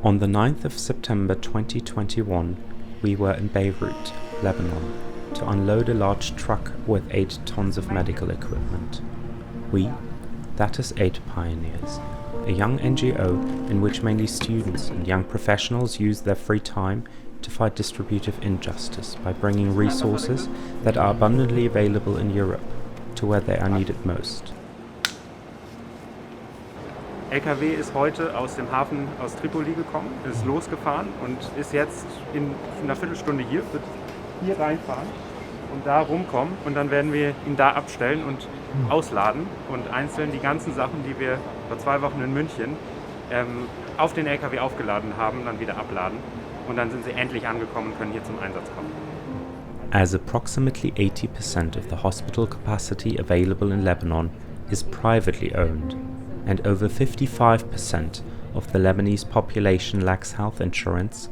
On the 9th of September 2021, we were in Beirut, Lebanon, to unload a large truck with 8 tons of medical equipment. We, that is 8 Pioneers, a young NGO in which mainly students and young professionals use their free time to fight distributive injustice by bringing resources that are abundantly available in Europe to where they are needed most. LKW ist heute aus dem Hafen aus Tripoli gekommen, ist losgefahren und ist jetzt in einer Viertelstunde hier, wird hier reinfahren und da rumkommen und dann werden wir ihn da abstellen und ausladen und einzeln die ganzen Sachen, die wir vor 2 Wochen in München auf den LKW aufgeladen haben, dann wieder abladen und dann sind sie endlich angekommen und können hier zum Einsatz kommen. As approximately 80% of the hospital capacity available in Lebanon is privately owned, and over 55% of the Lebanese population lacks health insurance,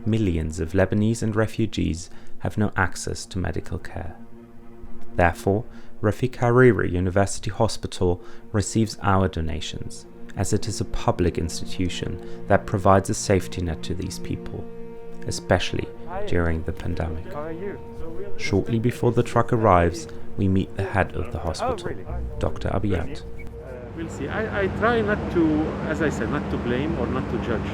millions of Lebanese and refugees have no access to medical care. Therefore, Rafik Hariri University Hospital receives our donations, as it is a public institution that provides a safety net to these people, especially during the pandemic. Shortly before the truck arrives, we meet the head of the hospital, Dr. Abiyat. We'll see. I try not to, as I said, not to blame or not to judge,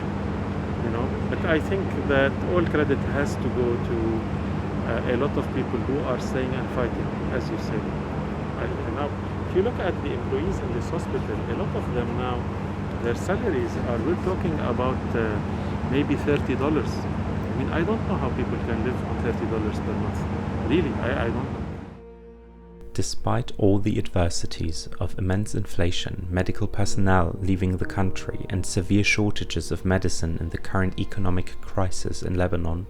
but I think that all credit has to go to a lot of people who are staying and fighting, as you said. Now, if you look at the employees in this hospital, a lot of them now, their salaries are, we're talking about maybe $30. I mean, I don't know how people can live on $30 per month. Really, I don't know. Despite all the adversities of immense inflation, medical personnel leaving the country, and severe shortages of medicine in the current economic crisis in Lebanon,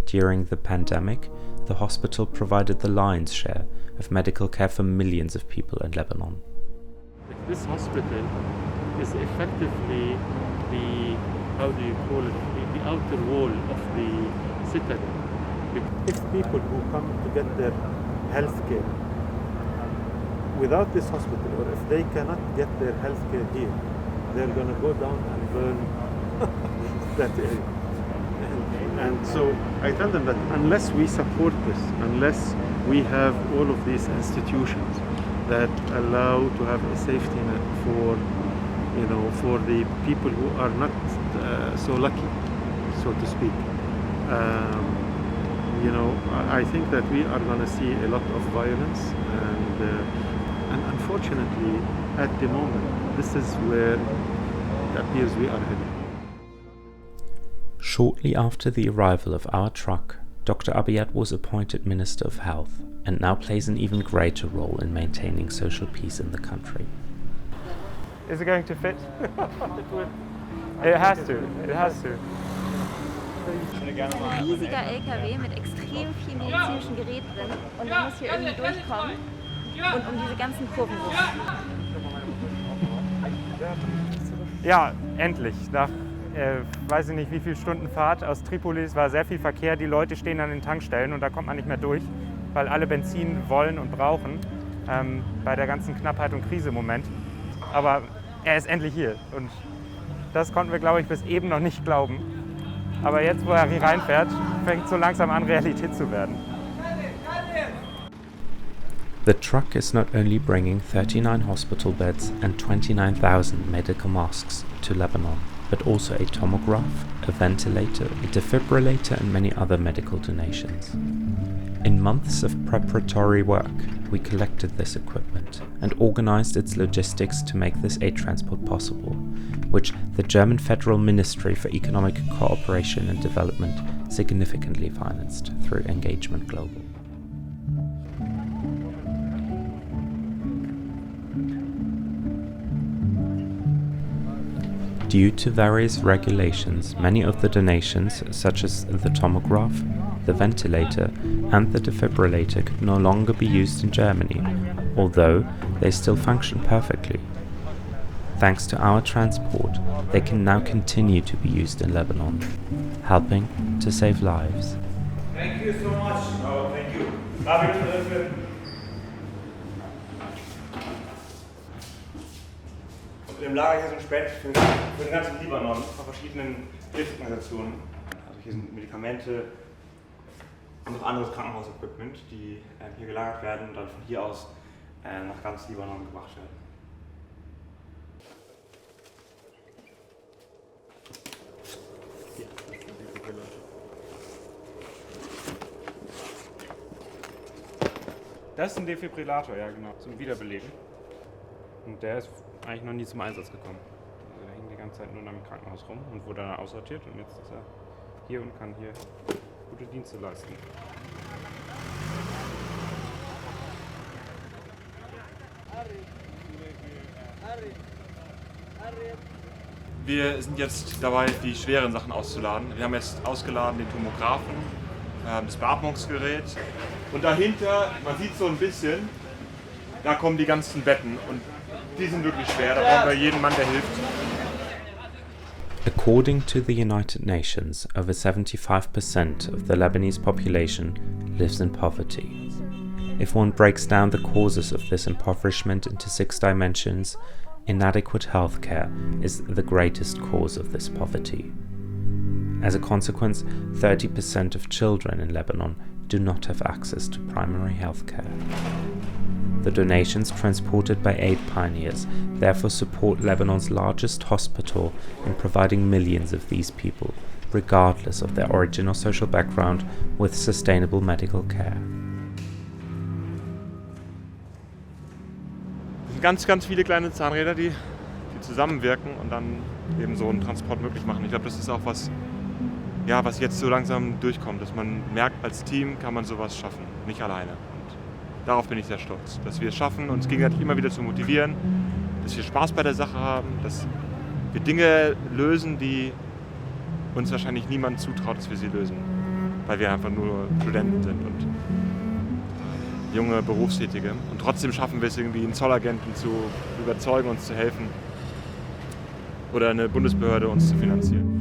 during the pandemic, the hospital provided the lion's share of medical care for millions of people in Lebanon. This hospital is effectively the, how do you call it, the outer wall of the citadel. If people who come to get their health care without this hospital, or if they cannot get their health care here, they're going to go down and burn that area. And so I tell them that unless we support this, unless we have all of these institutions that allow to have a safety net for, for the people who are not so lucky, so to speak, I think that we are going to see a lot of violence, and unfortunately, at the moment, this is where it appears we are heading. Shortly after the arrival of our truck, Dr. Abiyat was appointed Minister of Health and now plays an even greater role in maintaining social peace in the country. Is it going to fit? It has to. It has to. Ein riesiger LKW mit extrem vielen medizinischen Geräten drin und man muss hier irgendwie durchkommen und um diese ganzen Kurven rum. Ja, endlich. Nach weiß ich nicht wie viel Stunden Fahrt aus Tripoli, es war sehr viel Verkehr, die Leute stehen an den Tankstellen und da kommt man nicht mehr durch, weil alle Benzin wollen und brauchen bei der ganzen Knappheit und Krise im Moment. Aber er ist endlich hier und das konnten wir, glaube ich, bis eben noch nicht glauben. Aber jetzt, wo er hier reinfährt, fängt es so langsam an, Realität zu werden. The truck is not only bringing 39 hospital beds and 29,000 medical masks to Lebanon, but also a tomograph, a ventilator, a defibrillator and many other medical donations. In months of preparatory work, we collected this equipment and organized its logistics to make this aid transport possible, which the German Federal Ministry for Economic Cooperation and Development significantly financed through Engagement Global. Due to various regulations, many of the donations, such as the tomograph, the ventilator and the defibrillator, could no longer be used in Germany, although they still function perfectly. Thanks to our transport, they can now continue to be used in Lebanon, helping to save lives. Thank you so much. Oh, thank you. in dem Lager hier so ein Spend für den ganzen Libanon von verschiedenen Hilfsorganisationen. Also hier sind Medikamente und noch anderes Krankenhausequipment, die hier gelagert werden und dann von hier aus nach ganz Libanon gebracht werden. Das ist ein Defibrillator, ja genau, zum Wiederbeleben. Und der ist eigentlich noch nie zum Einsatz gekommen. Also der hing die ganze Zeit nur im Krankenhaus rum und wurde dann aussortiert und jetzt ist er hier und kann hier gute Dienste leisten. Wir sind jetzt dabei, die schweren Sachen auszuladen. Wir haben jetzt ausgeladen den Tomographen, das Beatmungsgerät und dahinter, man sieht so ein bisschen, da kommen die ganzen Betten und die sind wirklich schwer, da brauchen wir jeden Mann, der hilft. According to the United Nations, over 75% of the Lebanese population lives in poverty. If one breaks down the causes of this impoverishment into 6 dimensions, inadequate healthcare is the greatest cause of this poverty. As a consequence, 30% of children in Lebanon do not have access to primary healthcare. The donations transported by aid pioneers therefore support Lebanon's largest hospital in providing millions of these people, regardless of their origin or social background, with sustainable medical care. Es sind ganz, ganz viele kleine Zahnräder, die zusammenwirken und dann eben so einen Transport möglich machen. Ich glaube, das ist auch was jetzt so langsam durchkommt, dass man merkt, als Team kann man sowas schaffen, nicht alleine. Darauf bin ich sehr stolz, dass wir es schaffen, uns gegenseitig immer wieder zu motivieren, dass wir Spaß bei der Sache haben, dass wir Dinge lösen, die uns wahrscheinlich niemand zutraut, dass wir sie lösen, weil wir einfach nur Studenten sind und junge Berufstätige. Und trotzdem schaffen wir es irgendwie, einen Zollagenten zu überzeugen, uns zu helfen oder eine Bundesbehörde uns zu finanzieren.